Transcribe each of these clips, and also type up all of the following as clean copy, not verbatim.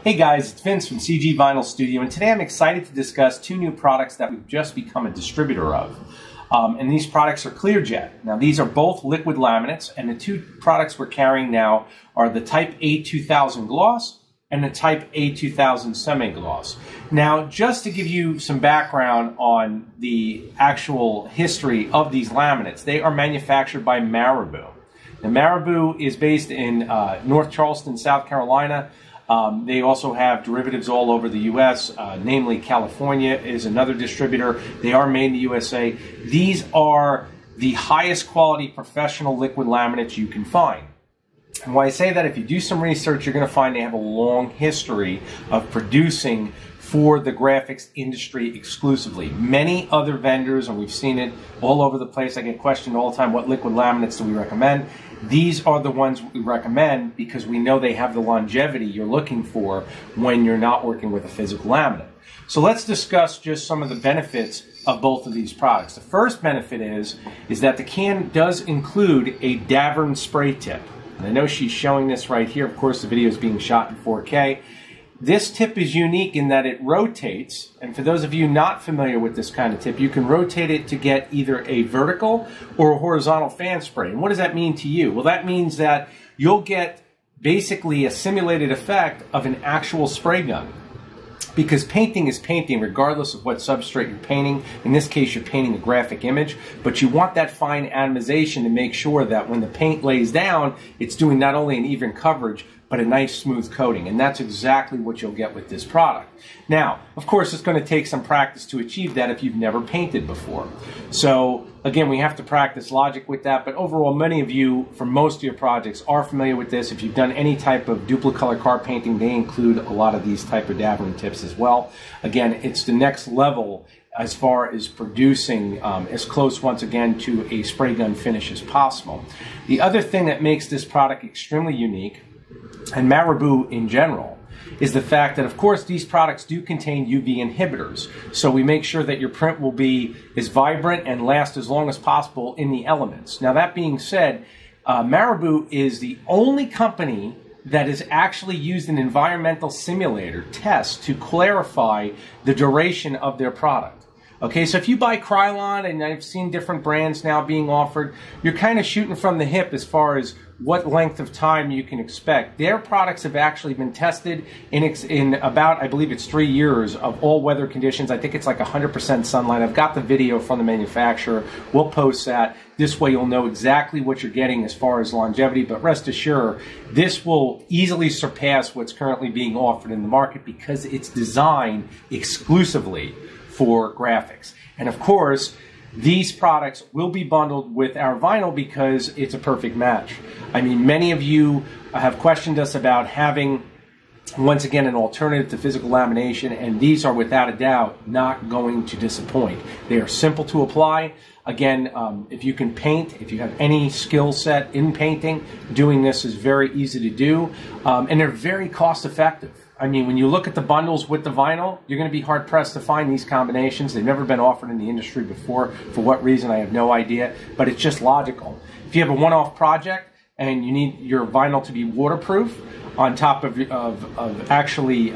Hey guys, it's Vince from CG Vinyl Studio, and today I'm excited to discuss two new products that we've just become a distributor of. And these products are ClearJet. Now these are both liquid laminates, and the two products we're carrying now are the Type A2000 Gloss and the Type A2000 Semi-Gloss. Now just to give you some background on the actual history of these laminates, they are manufactured by Marabu. Now Marabu is based in North Charleston, South Carolina. They also have derivatives all over the U.S., namely California is another distributor. They are made in the USA. These are the highest quality professional liquid laminates you can find. And why I say that, if you do some research, you're going to find they have a long history of producing for the graphics industry exclusively. Many other vendors, and we've seen it all over the place. I get questioned all the time, what liquid laminates do we recommend? These are the ones we recommend because we know they have the longevity you're looking for when you're not working with a physical laminate. So let's discuss just some of the benefits of both of these products. The first benefit is that the can does include a Davern spray tip. And I know she's showing this right here. Of course, the video is being shot in 4K. This tip is unique in that it rotates, and for those of you not familiar with this kind of tip, you can rotate it to get either a vertical or a horizontal fan spray. And what does that mean to you? Well, that means that you'll get basically a simulated effect of an actual spray gun. Because painting is painting regardless of what substrate you're painting. In this case, you're painting a graphic image, but you want that fine atomization to make sure that when the paint lays down, it's doing not only an even coverage, but a nice smooth coating. And that's exactly what you'll get with this product. Now, of course, it's going to take some practice to achieve that if you've never painted before. So again, we have to practice logic with that, but overall, many of you, for most of your projects, are familiar with this. If you've done any type of duplicolor car painting, they include a lot of these type of Davern tips as well. Again, it's the next level as far as producing as close, once again, to a spray gun finish as possible. The other thing that makes this product extremely unique, and Marabu in general, is the fact that, of course, these products do contain UV inhibitors. So we make sure that your print will be as vibrant and last as long as possible in the elements. Now, that being said, Marabu is the only company that has actually used an environmental simulator test to clarify the duration of their product. Okay, so if you buy Krylon, and I've seen different brands now being offered, you're kind of shooting from the hip as far as what length of time you can expect. Their products have actually been tested in about, I believe it's 3 years of all weather conditions. I think it's like 100% sunlight. I've got the video from the manufacturer. We'll post that. This way you'll know exactly what you're getting as far as longevity, but rest assured, this will easily surpass what's currently being offered in the market because it's designed exclusively for graphics. And of course, these products will be bundled with our vinyl because it's a perfect match. I mean, many of you have questioned us about having, once again, an alternative to physical lamination, and these are without a doubt not going to disappoint. They are simple to apply. Again, if you can paint, if you have any skill set in painting, doing this is very easy to do, and they're very cost effective. I mean, when you look at the bundles with the vinyl, you're going to be hard-pressed to find these combinations. They've never been offered in the industry before. For what reason, I have no idea, but it's just logical. If you have a one-off project and you need your vinyl to be waterproof, on top of actually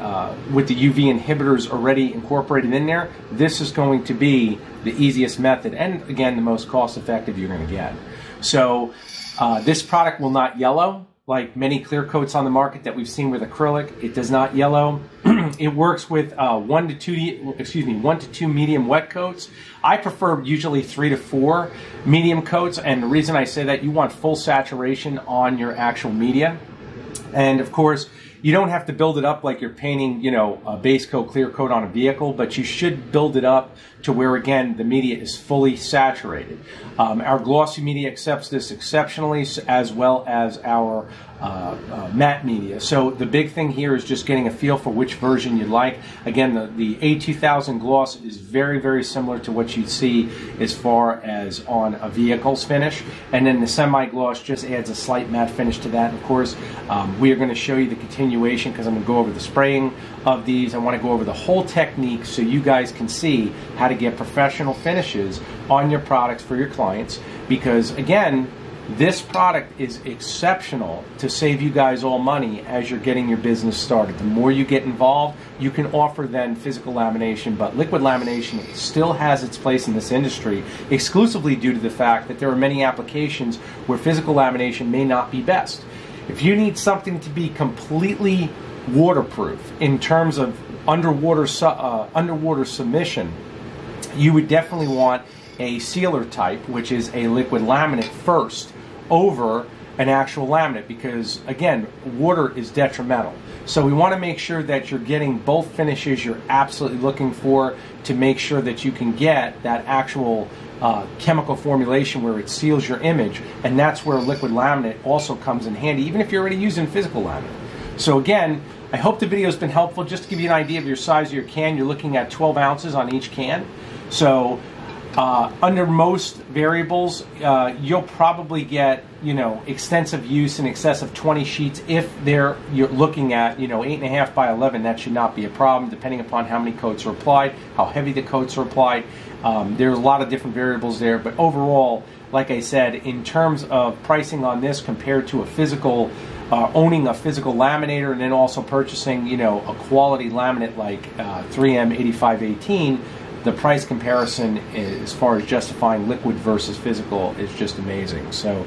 with the UV inhibitors already incorporated in there, this is going to be the easiest method and, again, the most cost-effective you're going to get. So this product will not yellow like many clear coats on the market that we've seen with acrylic. It does not yellow. It works with 1 to 2 medium wet coats. I prefer usually 3 to 4 medium coats, and the reason I say that, you want full saturation on your actual media. And of course, you don't have to build it up like you're painting, you know, a base coat, clear coat on a vehicle, but you should build it up to where, again, the media is fully saturated. Our glossy media accepts this exceptionally, as well as our matte media. So the big thing here is just getting a feel for which version you like. Again, the A2000 gloss is very, very similar to what you'd see as far as on a vehicle's finish. And then the semi-gloss just adds a slight matte finish to that. Of course, we are going to show you the continuation because I'm going to go over the spraying of these. I want to go over the whole technique so you guys can see how to get professional finishes on your products for your clients. Because again, This product is exceptional to save you guys all money as you're getting your business started. The more you get involved, you can offer then physical lamination, but liquid lamination still has its place in this industry exclusively due to the fact that there are many applications where physical lamination may not be best. If you need something to be completely waterproof in terms of underwater submission, you would definitely want a sealer type, which is a liquid laminate first over an actual laminate, because again, water is detrimental. So we want to make sure that you're getting both finishes you're absolutely looking for to make sure that you can get that actual chemical formulation where it seals your image, and that's where liquid laminate also comes in handy, even if you're already using physical laminate. So again, I hope the video has been helpful. Just to give you an idea of your size of your can, you're looking at 12 ounces on each can. So under most variables, you'll probably get, extensive use in excess of 20 sheets. If you're looking at, 8.5 by 11, that should not be a problem, depending upon how many coats are applied, how heavy the coats are applied. There's a lot of different variables there, but overall, like I said, in terms of pricing on this compared to a physical, owning a physical laminator and then also purchasing, a quality laminate like 3M 8518, the price comparison as far as justifying liquid versus physical is just amazing. So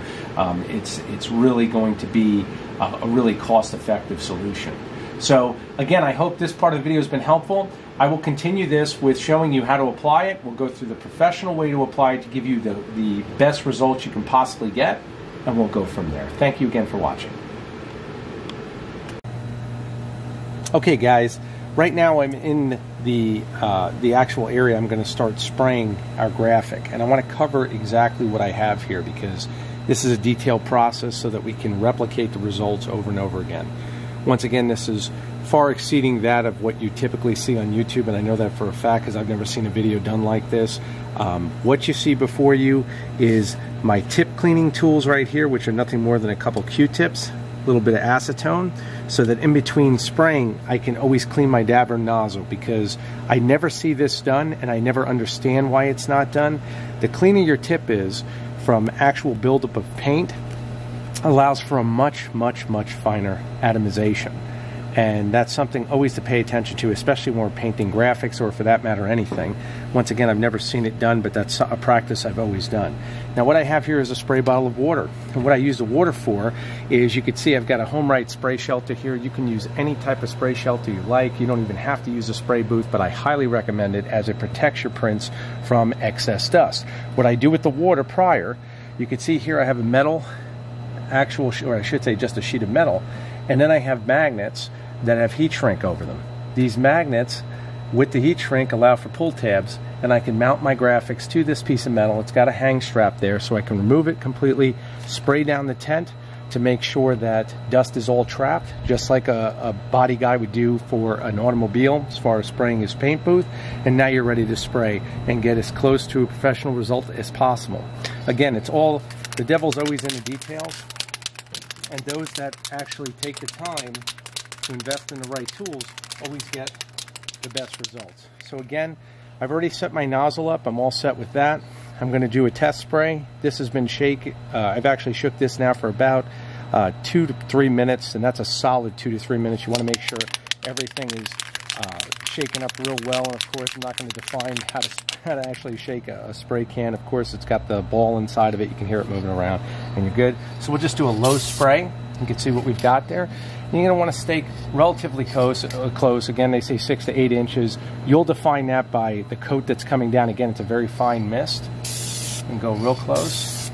it's really going to be a really cost-effective solution. So again, I hope this part of the video has been helpful. I will continue this with showing you how to apply it. We'll go through the professional way to apply it to give you the best results you can possibly get, and we'll go from there. Thank you again for watching. Okay guys, right now I'm in the actual area I'm going to start spraying our graphic, and I want to cover exactly what I have here because this is a detailed process so that we can replicate the results over and over again. Once again, this is far exceeding that of what you typically see on YouTube, and I know that for a fact because I've never seen a video done like this. What you see before you is my tip cleaning tools right here, which are nothing more than a couple Q-tips, a little bit of acetone, so that in between spraying I can always clean my dabber nozzle, because I never see this done and I never understand why it's not done. The cleaner your tip is from actual buildup of paint allows for a much finer atomization, and that's something always to pay attention to, especially when we're painting graphics or for that matter anything. Once again, I've never seen it done, but that's a practice I've always done. Now what I have here is a spray bottle of water, and what I use the water for is, you can see I've got a Home Right spray shelter here. You can use any type of spray shelter you like. You don't even have to use a spray booth, but I highly recommend it as it protects your prints from excess dust. What I do with the water prior, you can see here I have a metal or I should say just a sheet of metal, and then I have magnets that have heat shrink over them. These magnets with the heat shrink allow for pull tabs, and I can mount my graphics to this piece of metal. It's got a hang strap there, so I can remove it completely, spray down the tent to make sure that dust is all trapped, just like a body guy would do for an automobile as far as spraying his paint booth, and now you're ready to spray and get as close to a professional result as possible. Again, it's all, the devil's always in the details, and those that actually take the time to invest in the right tools always get the best results. So again, I've already set my nozzle up. I'm all set with that. I'm going to do a test spray. This has been I've actually shook this now for about 2 to 3 minutes, and that's a solid 2 to 3 minutes. You want to make sure everything is shaken up real well, and of course I'm not going to define how to actually shake a spray can. Of course it's got the ball inside of it, you can hear it moving around, and you're good. So we'll just do a low spray. You can see what we've got there. And you're going to want to stay relatively close. Again, they say 6 to 8 inches. You'll define that by the coat that's coming down. Again, it's a very fine mist. And go real close.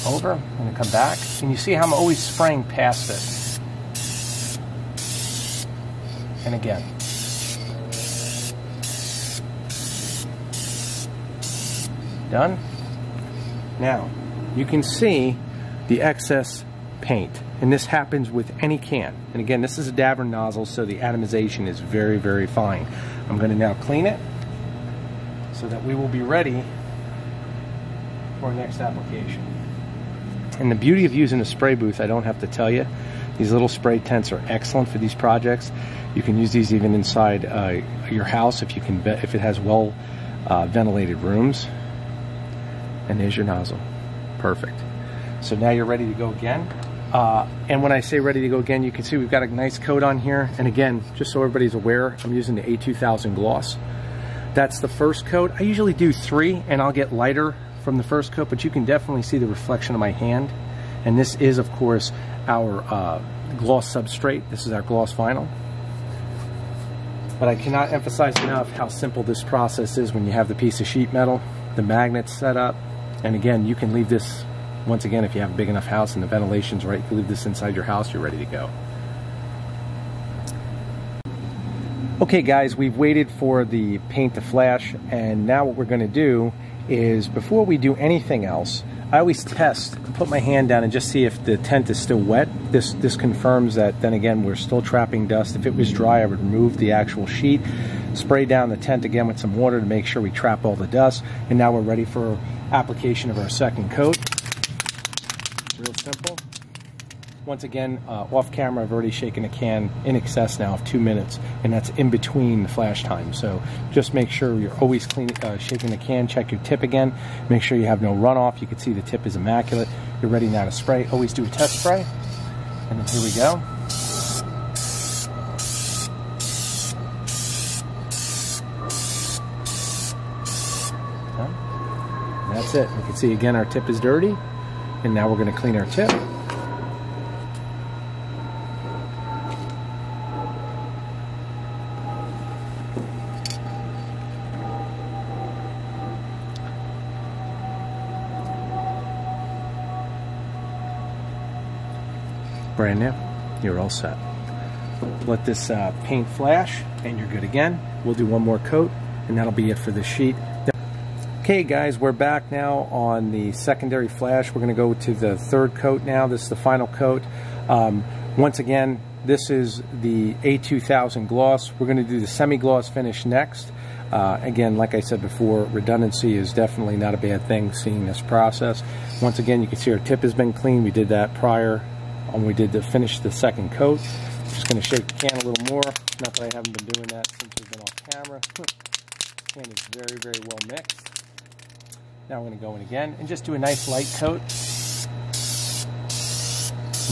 Over. I'm going to come back. And you see how I'm always spraying past it. And again. Done. Now, you can see the excess paint, and this happens with any can. And again, this is a dabber nozzle, so the atomization is very fine. I'm going to now clean it so that we will be ready for our next application. And the beauty of using a spray booth, I don't have to tell you, these little spray tents are excellent for these projects. You can use these even inside your house if it has well ventilated rooms. And there's your nozzle. perfect. So now you're ready to go again. And when I say ready to go again, you can see we've got a nice coat on here. And again, just so everybody's aware, I'm using the A2000 gloss. That's the first coat. I usually do 3 and I'll get lighter from the first coat, but you can definitely see the reflection of my hand. And this is, of course, our gloss substrate. This is our gloss vinyl. But I cannot emphasize enough how simple this process is when you have the piece of sheet metal, the magnets set up. And again, you can leave this, once again, if you have a big enough house and the ventilation's right, you can leave this inside your house, you're ready to go. Okay guys, we've waited for the paint to flash, and now what we're going to do is, before we do anything else, I always test, put my hand down and just see if the tent is still wet. This confirms that, then again, we're still trapping dust. If it was dry, I would remove the actual sheet, spray down the tent again with some water to make sure we trap all the dust, and now we're ready for application of our second coat. Real simple. Once again, off camera, I've already shaken a can in excess now of 2 minutes, and that's in between the flash time. So just make sure you're always shaking the can. Check your tip again. Make sure you have no runoff. You can see the tip is immaculate. You're ready now to spray. Always do a test spray. And then here we go. And that's it. You can see again our tip is dirty. And now we're going to clean our tip. Brand new. You're all set. Let this paint flash and you're good again. We'll do one more coat and that'll be it for this sheet. Okay guys, we're back now on the secondary flash. We're going to go to the third coat now. This is the final coat. Once again, this is the A2000 gloss. We're going to do the semi-gloss finish next. Again, like I said before, redundancy is definitely not a bad thing seeing this process. Once again, you can see our tip has been cleaned. We did that prior when we did finish the second coat. Just going to shake the can a little more. Not that I haven't been doing that since we've been off camera. The can is very, very well mixed. Now we're going to go in again and just do a nice light coat and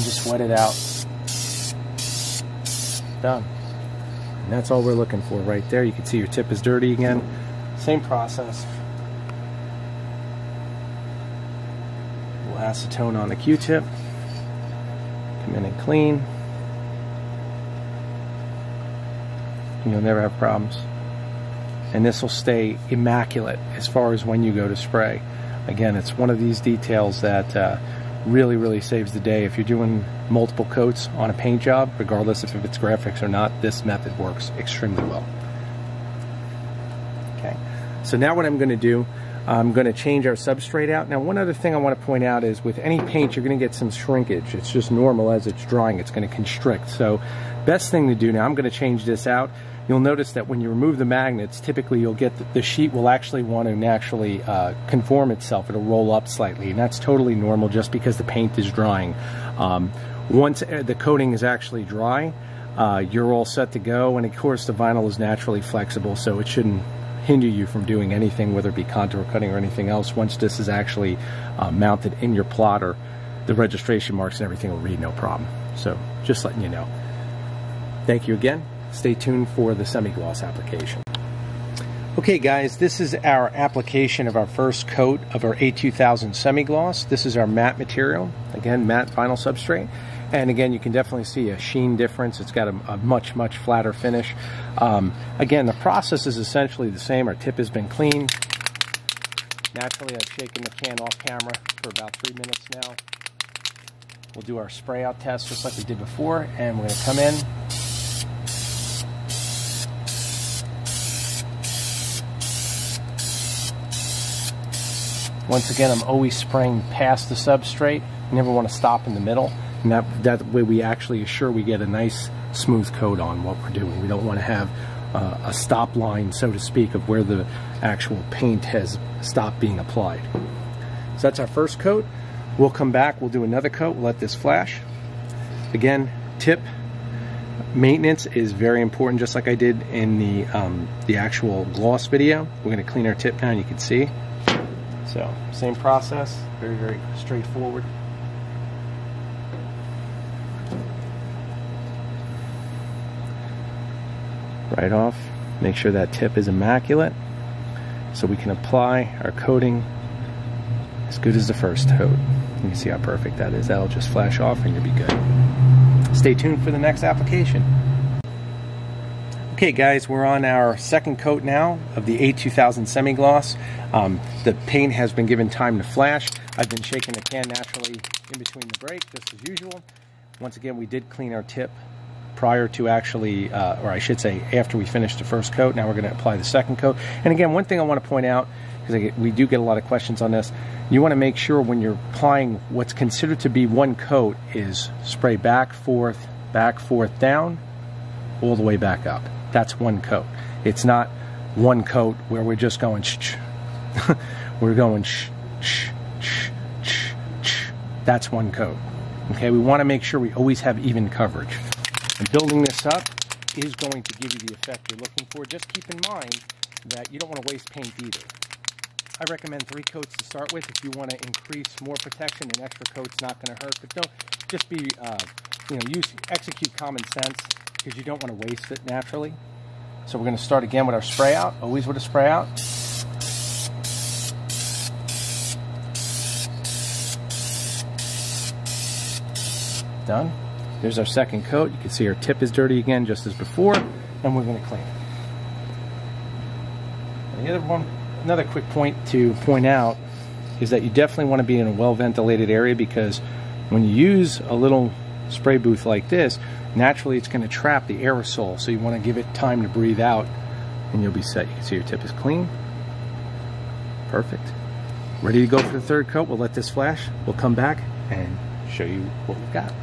just wet it out. Done. And that's all we're looking for right there. You can see your tip is dirty again. Same process. A little acetone on the Q-tip. Come in and clean. You'll never have problems. And this will stay immaculate as far as when you go to spray. Again, it's one of these details that really, really saves the day. If you're doing multiple coats on a paint job, regardless if it's graphics or not, this method works extremely well. Okay, so now what I'm going to do, I'm going to change our substrate out. Now, one other thing I want to point out is with any paint, you're going to get some shrinkage. It's just normal as it's drying. It's going to constrict. So best thing to do now, I'm going to change this out. You'll notice that when you remove the magnets, typically you'll get the sheet will actually want to naturally conform itself. It'll roll up slightly, and that's totally normal just because the paint is drying. Once the coating is actually dry, you're all set to go, and of course the vinyl is naturally flexible, so it shouldn't hinder you from doing anything, whether it be contour cutting or anything else. Once this is actually mounted in your plotter, the registration marks and everything will read no problem. So just letting you know. Thank you again. Stay tuned for the semi-gloss application. Okay guys, this is our application of our first coat of our A2000 semi-gloss. This is our matte material, again matte vinyl substrate, and again you can definitely see a sheen difference. It's got a much, much flatter finish. Again, the process is essentially the same. Our tip has been cleaned. Naturally, I've shaken the can off camera for about 3 minutes now. We'll do our spray out test just like we did before, and we're going to come in. Once again, I'm always spraying past the substrate. You never want to stop in the middle. And that way we actually assure we get a nice smooth coat on what we're doing. We don't want to have a stop line, so to speak, of where the actual paint has stopped being applied. So that's our first coat. We'll come back, we'll do another coat, we'll let this flash. Again, tip maintenance is very important, just like I did in the actual gloss video. We're going to clean our tip now, and you can see. So same process, very, very straightforward. Right off, make sure that tip is immaculate so we can apply our coating as good as the first coat. You can see how perfect that is. That'll just flash off and you'll be good. Stay tuned for the next application. Okay guys, we're on our second coat now of the A2000 semi-gloss. The paint has been given time to flash. I've been shaking the can naturally in between the break, just as usual. Once again, we did clean our tip prior to actually, or I should say after we finished the first coat. Now we're going to apply the second coat. And again, one thing I want to point out, because we do get a lot of questions on this, you want to make sure when you're applying what's considered to be one coat is spray back, forth, down, all the way back up. That's one coat. It's not one coat where we're just going shh. We're going shh. That's one coat. Okay, we want to make sure we always have even coverage. And building this up is going to give you the effect you're looking for. Just keep in mind that you don't want to waste paint either. I recommend 3 coats to start with. If you want to increase more protection, an extra coat's not going to hurt. But don't just be, execute common sense, because you don't want to waste it naturally. So we're going to start again with our spray out. Always with a spray out. Done. There's our second coat. You can see our tip is dirty again, just as before, and we're going to clean it. And the other one, another quick point to point out is that you definitely want to be in a well-ventilated area, because when you use a little spray booth like this, naturally it's going to trap the aerosol, so you want to give it time to breathe out, and you'll be set. You can see your tip is clean. Perfect. Ready to go for the third coat. We'll let this flash. We'll come back and show you what we've got.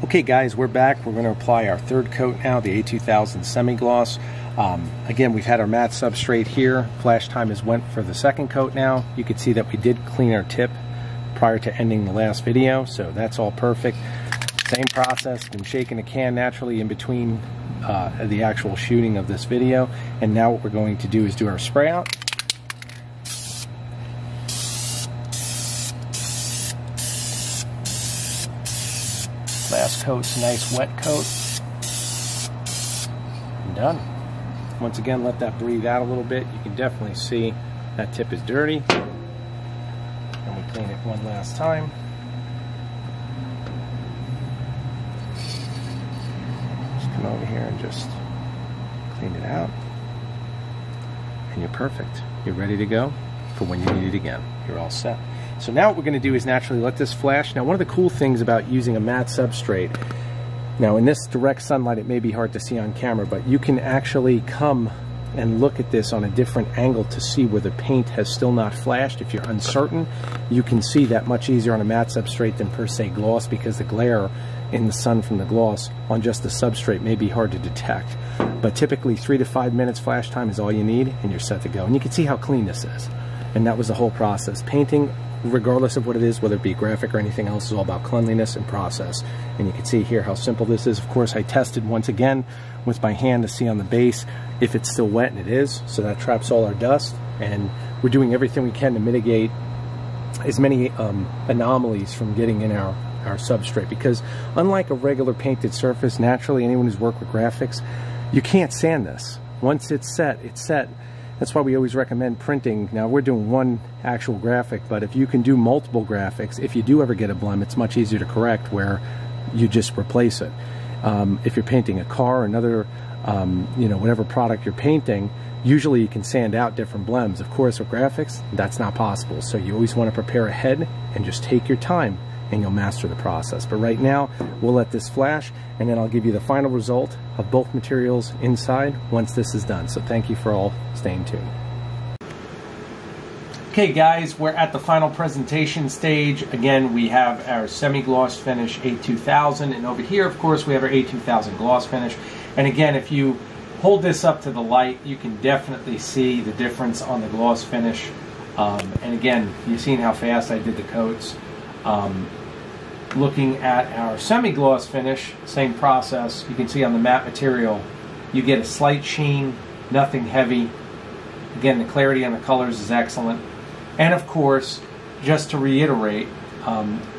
Okay guys, we're back. We're going to apply our third coat now, the A2000 semi-gloss. Again, we've had our matte substrate here. Flash time is went for the second coat now. You can see that we did clean our tip prior to ending the last video, so that's all perfect. Same process, been shaking the can naturally in between the actual shooting of this video. And now what we're going to do is do our spray out. Last coat's a nice wet coat. And done. Once again, let that breathe out a little bit. You can definitely see that tip is dirty. And we clean it one last time. Just come over here and just clean it out. And you're perfect. You're ready to go for when you need it again. You're all set. So now what we're going to do is naturally let this flash. Now one of the cool things about using a matte substrate, now in this direct sunlight it may be hard to see on camera, but you can actually come and look at this on a different angle to see where the paint has still not flashed. If you're uncertain, you can see that much easier on a matte substrate than per se gloss, because the glare in the sun from the gloss on just the substrate may be hard to detect. But typically 3 to 5 minutes flash time is all you need, and you're set to go. And you can see how clean this is. And that was the whole process. Painting, regardless of what it is, whether it be graphic or anything else, is all about cleanliness and process. And you can see here how simple this is. Of course, I tested once again with my hand to see on the base if it's still wet, and it is, so that traps all our dust. And we're doing everything we can to mitigate as many anomalies from getting in our substrate, because unlike a regular painted surface, naturally anyone who's worked with graphics, you can't sand this. Once it's set, it's set. That's why we always recommend printing. Now we're doing one actual graphic, but if you can do multiple graphics, if you do ever get a blem, it's much easier to correct, where you just replace it. If you're painting a car or another, whatever product you're painting, usually you can sand out different blems. Of course, with graphics, that's not possible. So you always want to prepare ahead and just take your time, and you'll master the process. But right now, we'll let this flash, and then I'll give you the final result of both materials inside once this is done. So thank you for all staying tuned. Okay guys, we're at the final presentation stage. Again, we have our semi-gloss finish A2000, and over here, of course, we have our A2000 gloss finish. And again, if you hold this up to the light, you can definitely see the difference on the gloss finish. And again, you've seen how fast I did the coats. Looking at our semi-gloss finish, same process. You can see on the matte material, you get a slight sheen, nothing heavy. Again, the clarity on the colors is excellent. And of course, just to reiterate,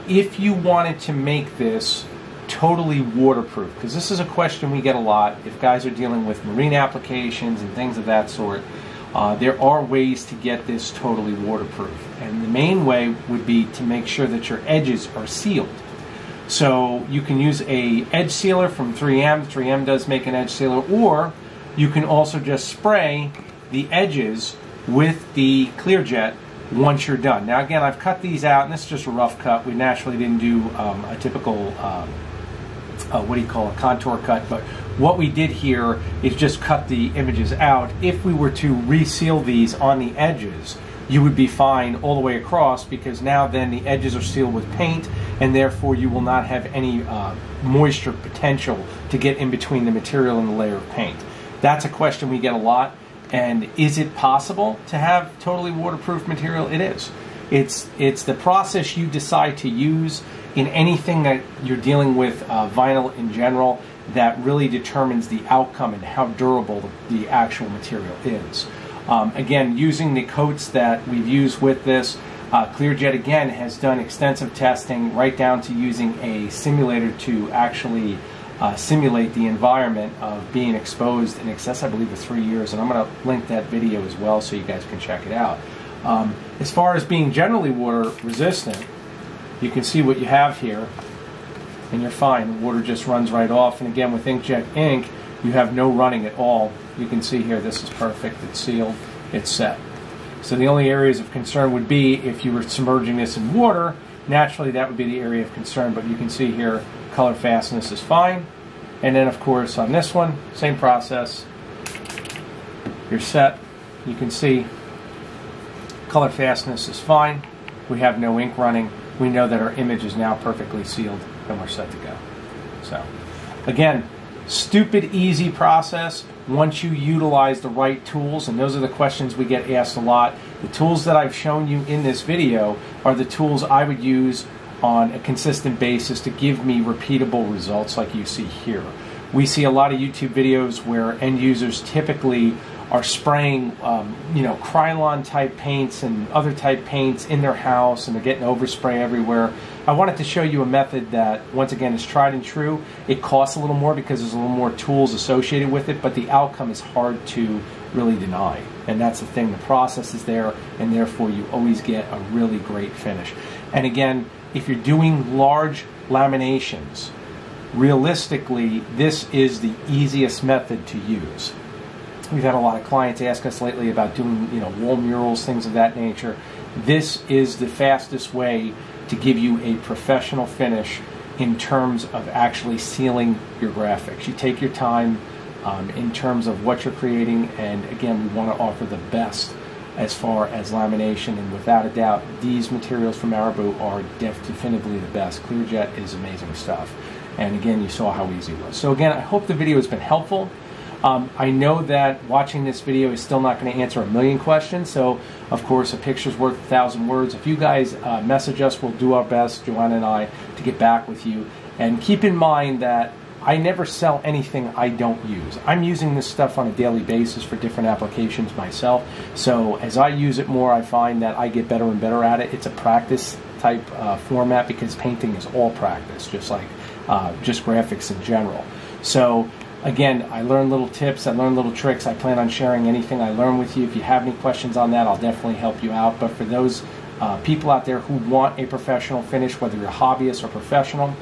if you wanted to make this totally waterproof, because this is a question we get a lot if guys are dealing with marine applications and things of that sort, there are ways to get this totally waterproof. And the main way would be to make sure that your edges are sealed. So you can use a edge sealer from 3M. 3M does make an edge sealer, or you can also just spray the edges with the ClearJet once you're done. Now again, I've cut these out, and this is just a rough cut. We naturally didn't do a typical, what do you call a contour cut, but what we did here is just cut the images out. If we were to reseal these on the edges, you would be fine all the way across, because now then the edges are sealed with paint, and therefore you will not have any moisture potential to get in between the material and the layer of paint. That's a question we get a lot. And is it possible to have totally waterproof material? It is. It's the process you decide to use in anything that you're dealing with, vinyl in general, that really determines the outcome and how durable the actual material is. Again, using the coats that we've used with this, ClearJet again has done extensive testing, right down to using a simulator to actually simulate the environment of being exposed in excess, I believe, of 3 years. And I'm going to link that video as well so you guys can check it out. As far as being generally water resistant, you can see what you have here, and you're fine. The water just runs right off. And again, with Inkjet ink, you have no running at all. You can see here, this is perfect. It's sealed. It's set. So the only areas of concern would be if you were submerging this in water. Naturally, that would be the area of concern, but you can see here, color fastness is fine. And then, of course, on this one, same process. You're set. You can see color fastness is fine. We have no ink running. We know that our image is now perfectly sealed, and we're set to go. So, again, stupid easy process once you utilize the right tools, and those are the questions we get asked a lot. The tools that I've shown you in this video are the tools I would use on a consistent basis to give me repeatable results like you see here. We see a lot of YouTube videos where end users typically are spraying Krylon type paints and other type paints in their house, and they're getting overspray everywhere. I wanted to show you a method that, once again, is tried and true. It costs a little more because there's a little more tools associated with it, but the outcome is hard to really deny. And that's the thing, the process is there, and therefore you always get a really great finish. And again, if you're doing large laminations, realistically, this is the easiest method to use. We've had a lot of clients ask us lately about doing, wall murals, things of that nature. This is the fastest way to give you a professional finish in terms of actually sealing your graphics. You take your time in terms of what you're creating, and again, we want to offer the best as far as lamination, and without a doubt, these materials from Marabu are definitively the best. ClearJet is amazing stuff. And again, you saw how easy it was. So again, I hope the video has been helpful. I know that watching this video is still not going to answer a million questions, so of course a picture's worth 1,000 words. If you guys message us, we'll do our best, Joanna and I, to get back with you. And keep in mind that I never sell anything I don't use. I'm using this stuff on a daily basis for different applications myself, so as I use it more, I find that I get better and better at it. It's a practice type format, because painting is all practice, just like just graphics in general. So again, I learn little tips, I learn little tricks. I plan on sharing anything I learn with you. If you have any questions on that, I'll definitely help you out. But for those people out there who want a professional finish, whether you're a hobbyist or professional,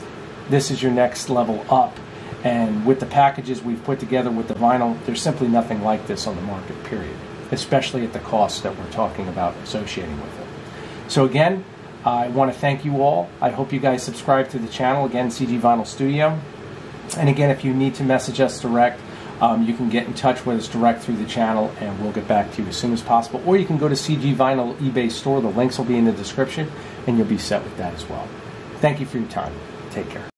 this is your next level up. And with the packages we've put together with the vinyl, there's simply nothing like this on the market, period. Especially at the cost that we're talking about associating with it. So again, I want to thank you all. I hope you guys subscribe to the channel. Again, CG Vinyl Studio. And again, if you need to message us direct, you can get in touch with us direct through the channel, and we'll get back to you as soon as possible. Or you can go to CG Vinyl eBay store. The links will be in the description, and you'll be set with that as well. Thank you for your time. Take care.